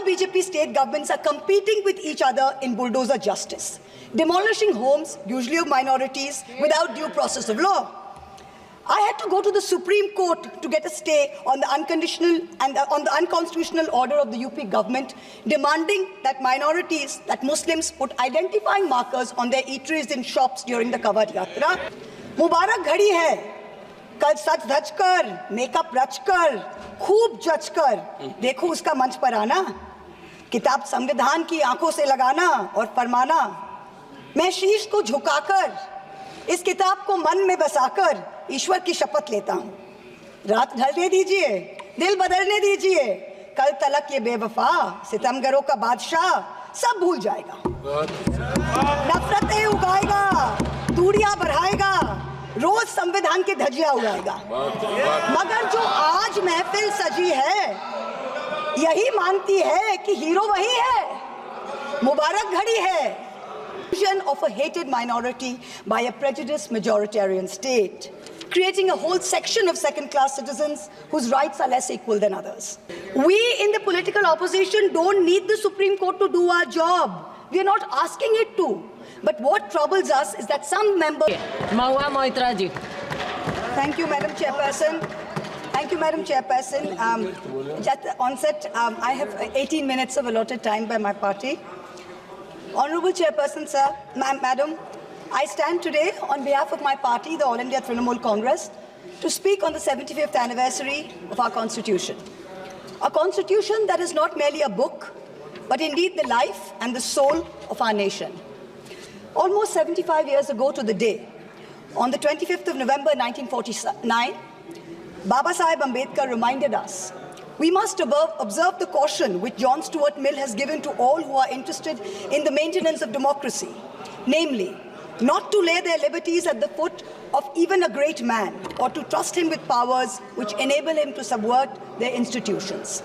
BJP state governments are competing with each other in bulldozer justice, demolishing homes, usually of minorities, without due process of law. I had to go to the Supreme Court to get a stay on the unconstitutional order of the UP government, demanding that minorities, that Muslims, put identifying markers on their eateries and shops during the Kawad Yatra. Mubarak ghadi hai, kal sach dhaj kar, makeup rach kar, खूब जज कर देखो उसका मंच पर आना, किताब संविधान की आंखों से लगाना और फरमाना, मैं शीश को झुकाकर इस किताब को मन में बसाकर ईश्वर की शपथ लेता हूं, रात ढलने दीजिए, दिल बदलने दीजिए, कल तलक ये बेवफा सितमगरों का बादशाह सब भूल जाएगा, नफरतें उगाएगा, दूरियां बढ़ाएगा, रोज संविधान की धज्जियां उड़ाएगा। मगर जो आज महफिल सजी है यही मानती है कि हीरो वही है, मुबारक घड़ी है। Of a hated minority by a prejudiced majoritarian state, creating a whole section of second-class citizens whose rights are less equal than others. We in the political opposition don't need the Supreme Court to do our job. We are not asking it to. But what troubles us is that some members... Thank you, Madam Chairperson. Thank you, Madam Chairperson. At the onset, I have 18 minutes of allotted time by my party. Honorable Chairperson, sir, Madam, I stand today on behalf of my party, the All India Trinamool Congress, to speak on the 75th anniversary of our Constitution. A Constitution that is not merely a book, but indeed the life and the soul of our nation. Almost 75 years ago to the day, on the 25th of November 1949, Baba Saheb Ambedkar reminded us we must observe the caution which John Stuart Mill has given to all who are interested in the maintenance of democracy, namely, not to lay their liberties at the foot of even a great man or to trust him with powers which enable him to subvert their institutions.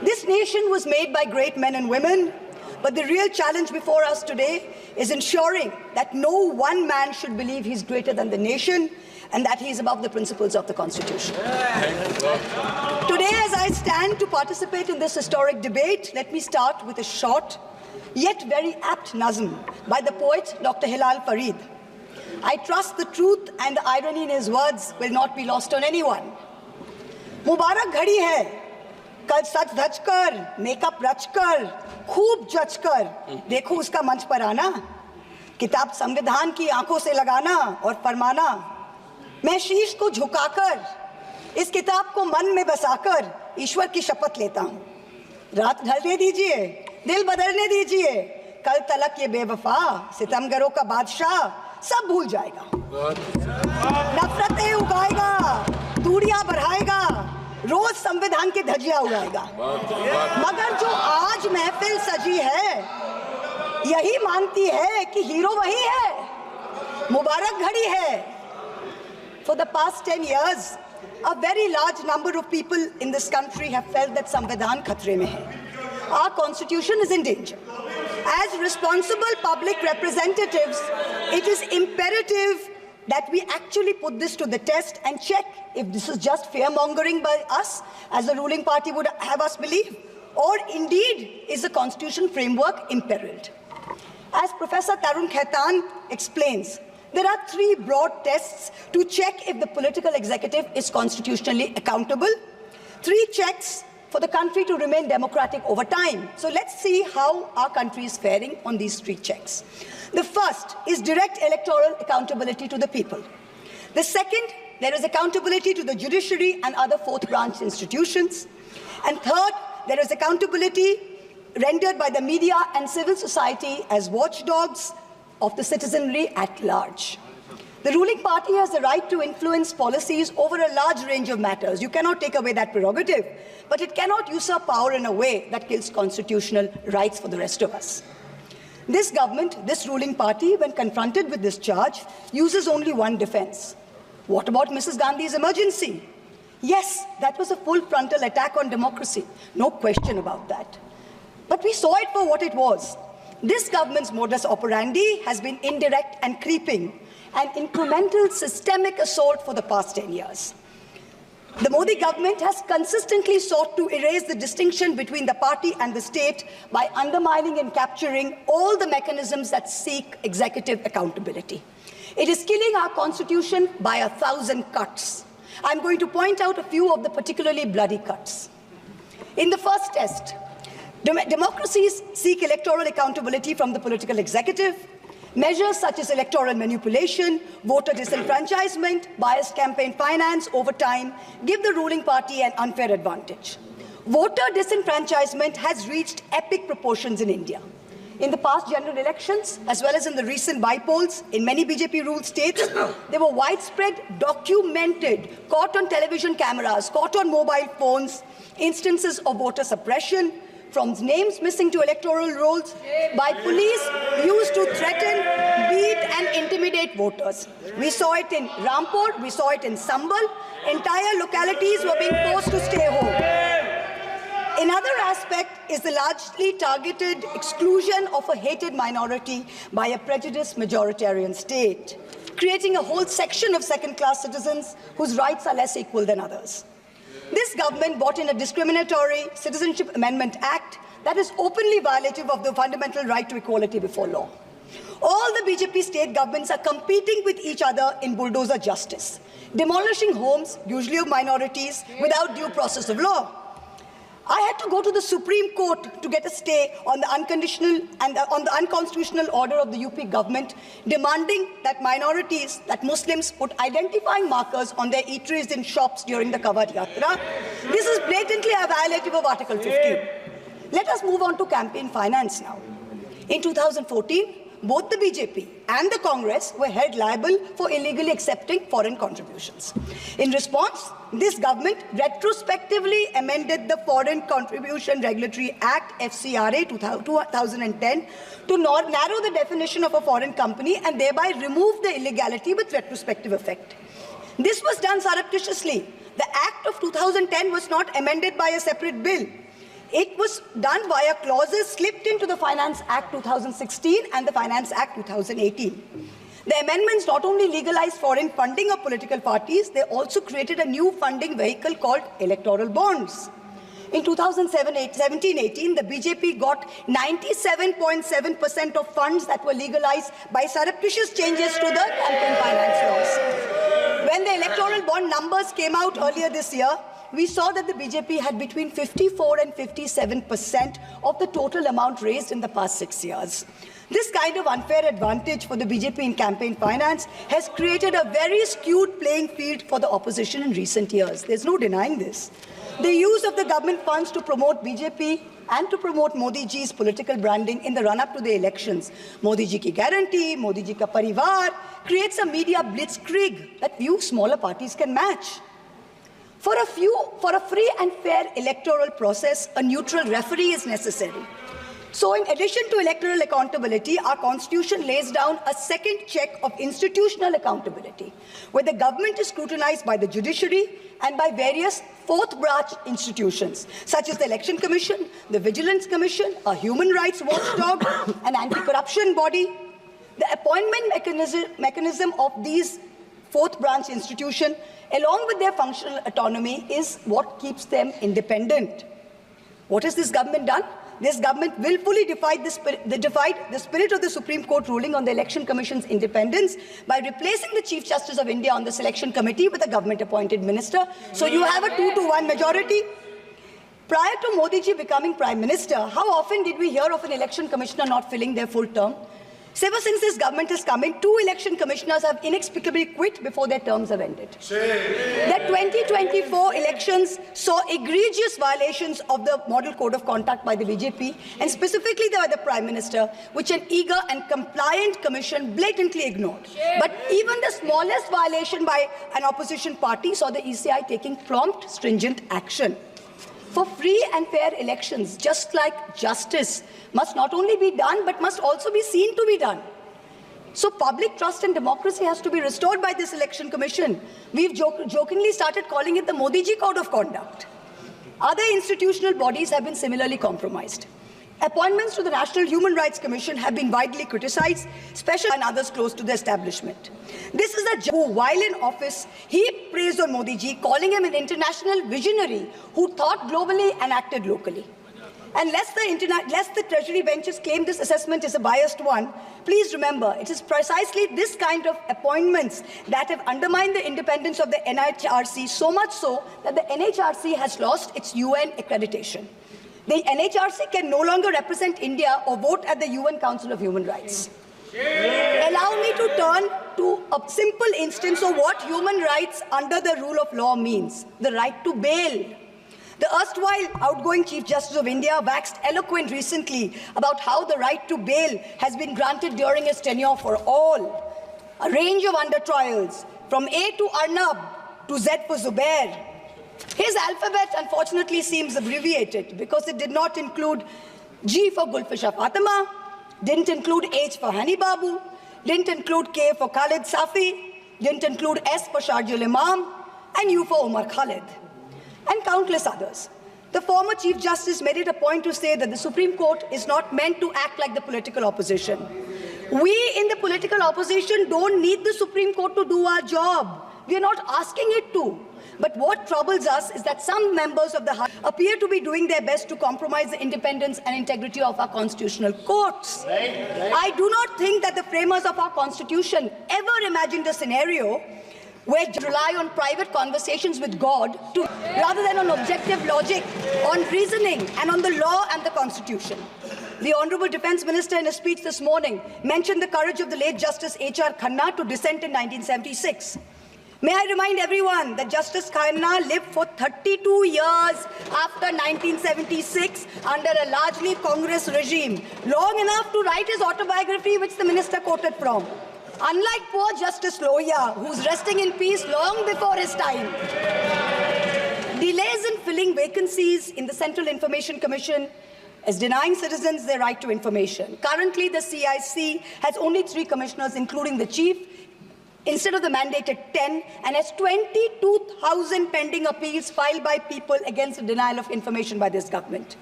This nation was made by great men and women, but the real challenge before us today is ensuring that no one man should believe he's greater than the nation and that he is above the principles of the Constitution. Today, as I stand to participate in this historic debate, let me start with a short, yet very apt nazm by the poet Dr. Hilal Farid. I trust the truth and the irony in his words will not be lost on anyone. Mubarak ghadi hai, kal sach dhaj kar, makeup rach kar, खूब जज कर देखो उसका मंच पर आना, किताब संविधान की आंखों से लगाना और फरमाना, मैं शीश को झुकाकर इस किताब को मन में बसाकर ईश्वर की शपथ लेता हूं, रात ढलने दीजिए, दिल बदलने दीजिए, कल तलक ये बेवफा सितमगरों का बादशाह सब भूल जाएगा, नफरतें उगाएगा, दूरियां बढ़ाएगा, रोज संविधान की धज्जियां उड़ाएगा। मगर जो आज महफिल सजी है यही मानती है कि हीरो वही है, मुबारक घड़ी है। For the past 10 years, a very large number of people in this country have felt that Samvidhan khatre mein hai. Our constitution is in danger. As responsible public representatives, it is imperative that we actually put this to the test and check if this is just fear-mongering by us, as the ruling party would have us believe, or indeed is the constitutional framework imperiled. As Professor Tarun Khaitan explains, there are three broad tests to check if the political executive is constitutionally accountable, three checks for the country to remain democratic over time. So let's see how our country is faring on these three checks. The first is direct electoral accountability to the people. The second, there is accountability to the judiciary and other fourth branch institutions. And third, there is accountability rendered by the media and civil society as watchdogs of the citizenry at large. The ruling party has the right to influence policies over a large range of matters. You cannot take away that prerogative, but it cannot usurp power in a way that kills constitutional rights for the rest of us. This government, this ruling party, when confronted with this charge, uses only one defense. What about Mrs. Gandhi's emergency? Yes, that was a full frontal attack on democracy. No question about that. But we saw it for what it was. This government's modus operandi has been indirect and creeping, an incremental systemic assault for the past 10 years. The Modi government has consistently sought to erase the distinction between the party and the state by undermining and capturing all the mechanisms that seek executive accountability. It is killing our constitution by 1,000 cuts. I'm going to point out a few of the particularly bloody cuts. In the first test, democracies seek electoral accountability from the political executive. Measures such as electoral manipulation, voter disenfranchisement, biased campaign finance over time give the ruling party an unfair advantage. Voter disenfranchisement has reached epic proportions in India. In the past general elections, as well as in the recent by-polls in many BJP-ruled states, there were widespread, documented, caught on television cameras, caught on mobile phones, instances of voter suppression, from names missing to electoral rolls, by police used to threaten, beat and intimidate voters. We saw it in Rampur, we saw it in Sambal. Entire localities were being forced to stay home. Another aspect is the largely targeted exclusion of a hated minority by a prejudiced majoritarian state, creating a whole section of second-class citizens whose rights are less equal than others. This government brought in a discriminatory Citizenship Amendment Act that is openly violative of the fundamental right to equality before law. All the BJP state governments are competing with each other in bulldozer justice, demolishing homes, usually of minorities, without due process of law. I had to go to the Supreme Court to get a stay on the unconstitutional order of the UP government, demanding that minorities, that Muslims, put identifying markers on their eateries in shops during the Kawad Yatra. This is blatantly a violative of Article 15. Let us move on to campaign finance now. In 2014, both the BJP and the Congress were held liable for illegally accepting foreign contributions. In response, this government retrospectively amended the Foreign Contribution Regulatory Act, FCRA 2010, to narrow the definition of a foreign company and thereby remove the illegality with retrospective effect. This was done surreptitiously. The Act of 2010 was not amended by a separate bill. It was done via clauses slipped into the Finance Act 2016 and the Finance Act 2018. The amendments not only legalized foreign funding of political parties, they also created a new funding vehicle called electoral bonds. In 2017-18, the BJP got 97.7% of funds that were legalized by surreptitious changes to the campaign finance laws. When the electoral bond numbers came out earlier this year, we saw that the BJP had between 54 and 57% of the total amount raised in the past 6 years. This kind of unfair advantage for the BJP in campaign finance has created a very skewed playing field for the opposition in recent years. There's no denying this. The use of the government funds to promote BJP and to promote Modi ji's political branding in the run-up to the elections, Modi ji ki guarantee, Modi ji ka parivar, creates a media blitzkrieg that few smaller parties can match. For a free and fair electoral process, a neutral referee is necessary. So in addition to electoral accountability, our constitution lays down a second check of institutional accountability, where the government is scrutinized by the judiciary and by various fourth branch institutions, such as the Election Commission, the Vigilance Commission, a human rights watchdog, an anti-corruption body. The appointment mechanism of these fourth branch institutions, along with their functional autonomy, is what keeps them independent. What has this government done? This government willfully defied the spirit of the Supreme Court ruling on the Election Commission's independence by replacing the Chief Justice of India on the selection committee with a government-appointed minister. So you have a 2-to-1 majority. Prior to Modi ji becoming Prime Minister, how often did we hear of an election commissioner not filling their full term? So ever since this government has come in, 2 election commissioners have inexplicably quit before their terms have ended. The 2024 elections saw egregious violations of the Model Code of Conduct by the BJP, and specifically by the Prime Minister, which an eager and compliant commission blatantly ignored. But even the smallest violation by an opposition party saw the ECI taking prompt, stringent action. For free and fair elections, just like justice must not only be done, but must also be seen to be done. So public trust in democracy has to be restored by this election commission. We've jokingly started calling it the Modi ji Code of Conduct. Other institutional bodies have been similarly compromised. Appointments to the National Human Rights Commission have been widely criticized, especially by others close to the establishment. This is a judge who, while in office, heaped praise on Modi ji, calling him an international visionary who thought globally and acted locally. And lest the Treasury benches claim this assessment is a biased one, please remember, it is precisely this kind of appointments that have undermined the independence of the NHRC, so much so that the NHRC has lost its UN accreditation. The NHRC can no longer represent India or vote at the UN Council of Human Rights. Allow me to turn to a simple instance of what human rights under the rule of law means, the right to bail. The erstwhile outgoing Chief Justice of India waxed eloquent recently about how the right to bail has been granted during his tenure for all. A range of under-trials, from A to Arnab to Z for Zubair. His alphabet, unfortunately, seems abbreviated because it did not include G for Gulfisha Fatima, didn't include H for Hani Babu, didn't include K for Khalid Safi, didn't include S for Sharjul Imam, and U for Umar Khalid, and countless others. The former Chief Justice made it a point to say that the Supreme Court is not meant to act like the political opposition. We in the political opposition don't need the Supreme Court to do our job. We are not asking it to. But what troubles us is that some members of the House appear to be doing their best to compromise the independence and integrity of our constitutional courts. I do not think that the framers of our Constitution ever imagined a scenario where they rely on private conversations with God rather than on objective logic, on reasoning, and on the law and the Constitution. The Honourable Defence Minister in a speech this morning mentioned the courage of the late Justice H.R. Khanna to dissent in 1976. May I remind everyone that Justice Khanna lived for 32 years after 1976 under a largely Congress regime, long enough to write his autobiography, which the minister quoted from. Unlike poor Justice Lohia, who's resting in peace long before his time. Delays in filling vacancies in the Central Information Commission is denying citizens their right to information. Currently, the CIC has only 3 commissioners, including the chief, instead of the mandated 10, and has 22,000 pending appeals filed by people against the denial of information by this government.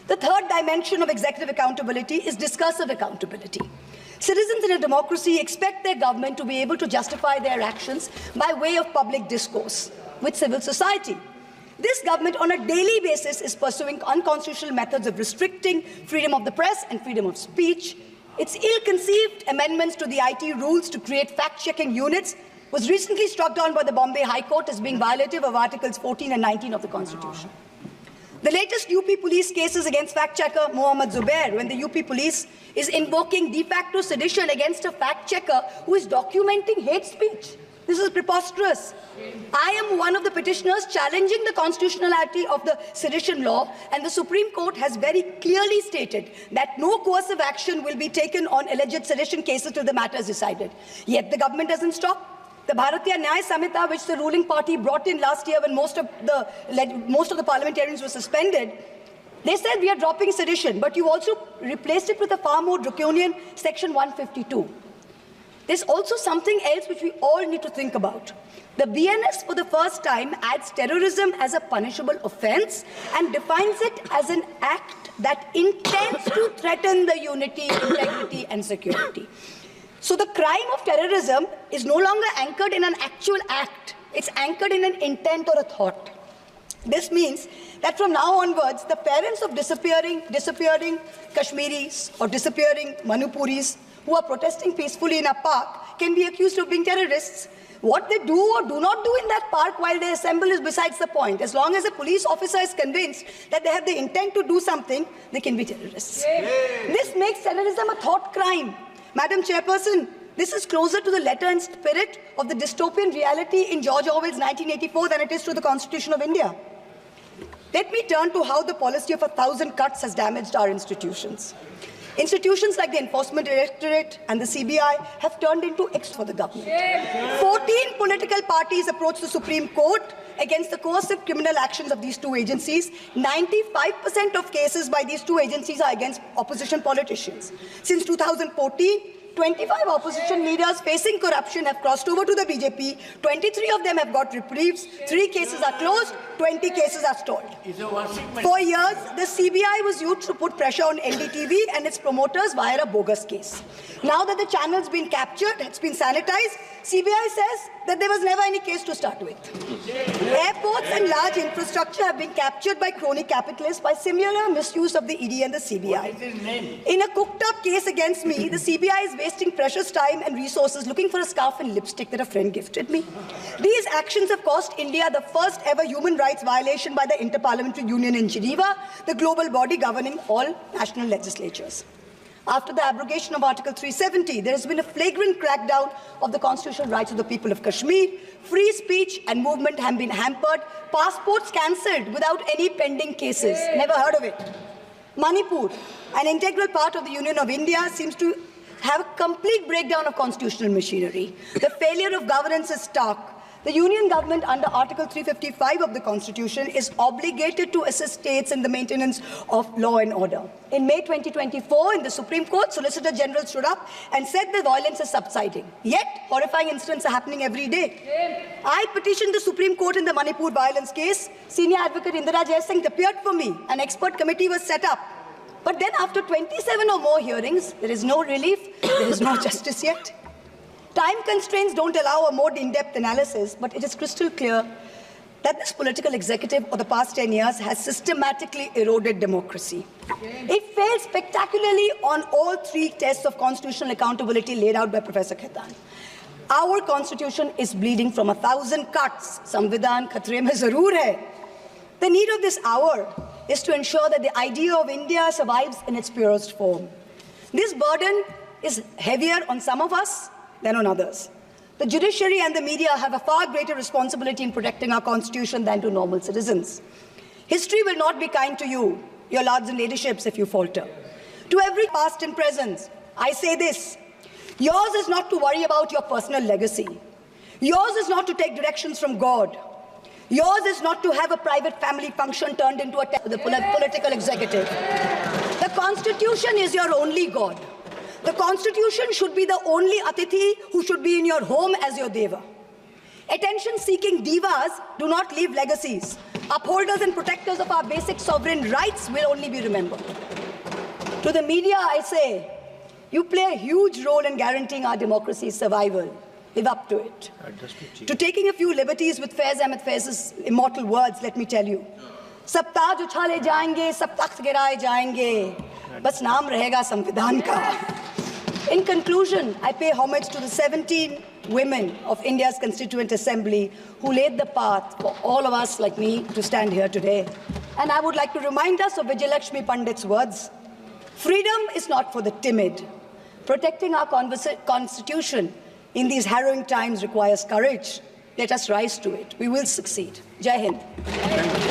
The third dimension of executive accountability is discursive accountability. Citizens in a democracy expect their government to be able to justify their actions by way of public discourse with civil society. This government on a daily basis is pursuing unconstitutional methods of restricting freedom of the press and freedom of speech. Its ill-conceived amendments to the IT rules to create fact-checking units was recently struck down by the Bombay High Court as being violative of Articles 14 and 19 of the Constitution. The latest UP police cases against fact-checker Mohammad Zubair, when the UP police is invoking de facto sedition against a fact-checker who is documenting hate speech. This is preposterous. I am one of the petitioners challenging the constitutionality of the sedition law, and the Supreme Court has very clearly stated that no coercive action will be taken on alleged sedition cases till the matter is decided. Yet the government doesn't stop. The Bharatiya Nyaya Samhita, which the ruling party brought in last year when most of the parliamentarians were suspended, they said we are dropping sedition, but you also replaced it with a far more draconian Section 152. There's also something else which we all need to think about. The BNS for the first time adds terrorism as a punishable offence and defines it as an act that intends to threaten the unity, integrity and security. So the crime of terrorism is no longer anchored in an actual act. It's anchored in an intent or a thought. This means that from now onwards, the parents of disappearing Kashmiris or disappearing Manipuris who are protesting peacefully in a park can be accused of being terrorists. What they do or do not do in that park while they assemble is besides the point. As long as a police officer is convinced that they have the intent to do something, they can be terrorists. This makes terrorism a thought crime. Madam Chairperson, this is closer to the letter and spirit of the dystopian reality in George Orwell's 1984 than it is to the Constitution of India. Let me turn to how the policy of 1,000 cuts has damaged our institutions. Institutions like the Enforcement Directorate and the CBI have turned into X for the government. 14 political parties approached the Supreme Court against the coercive criminal actions of these two agencies. 95% of cases by these two agencies are against opposition politicians. Since 2014, 25 opposition leaders facing corruption have crossed over to the BJP. 23 of them have got reprieves. 3 cases are closed. 20 cases are stalled. For years, the CBI was used to put pressure on NDTV and its promoters via a bogus case. Now that the channel's been captured, it's been sanitized, CBI says that there was never any case to start with. Airports and large infrastructure have been captured by crony capitalists by similar misuse of the ED and the CBI. In a cooked-up case against me, the CBI is wasting precious time and resources looking for a scarf and lipstick that a friend gifted me. These actions have cost India the first ever human rights violation by the Interparliamentary Union in Geneva, the global body governing all national legislatures. After the abrogation of Article 370, there has been a flagrant crackdown of the constitutional rights of the people of Kashmir. Free speech and movement have been hampered. Passports cancelled without any pending cases. Never heard of it. Manipur, an integral part of the Union of India, seems to have a complete breakdown of constitutional machinery. The failure of governance is stark. The Union government under Article 355 of the Constitution is obligated to assist states in the maintenance of law and order. In May 2024, in the Supreme Court, Solicitor General stood up and said the violence is subsiding. Yet, horrifying incidents are happening every day. I petitioned the Supreme Court in the Manipur violence case. Senior Advocate Indira Jaisingh appeared for me. An expert committee was set up. But then after 27 or more hearings, there is no relief, there is no justice yet. Time constraints don't allow a more in-depth analysis, but it is crystal clear that this political executive for the past 10 years has systematically eroded democracy. It failed spectacularly on all 3 tests of constitutional accountability laid out by Professor Khaitan. Our constitution is bleeding from 1,000 cuts. Samvidhan khatre mein zarur hai. The need of this hour is to ensure that the idea of India survives in its purest form. This burden is heavier on some of us than on others. The judiciary and the media have a far greater responsibility in protecting our constitution than to normal citizens. History will not be kind to you, your lords and ladyships, if you falter. To every past and present, I say this: yours is not to worry about your personal legacy. Yours is not to take directions from God. Yours is not to have a private family function turned into the political executive. The Constitution is your only God. The Constitution should be the only Atithi who should be in your home as your Deva. Attention-seeking divas do not leave legacies. Upholders and protectors of our basic sovereign rights will only be remembered. To the media, I say, you play a huge role in guaranteeing our democracy's survival. Live up to it. To taking a few liberties with Faiz Ahmed Faiz's immortal words, let me tell you. Sab taaj uchhale jayenge, sab takht giraye jayenge. Bas naam rahega Samvidhan ka. In conclusion, I pay homage to the 17 women of India's Constituent Assembly who laid the path for all of us like me to stand here today. And I would like to remind us of Vijayalakshmi Pandit's words. Freedom is not for the timid. Protecting our constitution in these harrowing times requires courage. Let us rise to it. We will succeed. Jai Hind.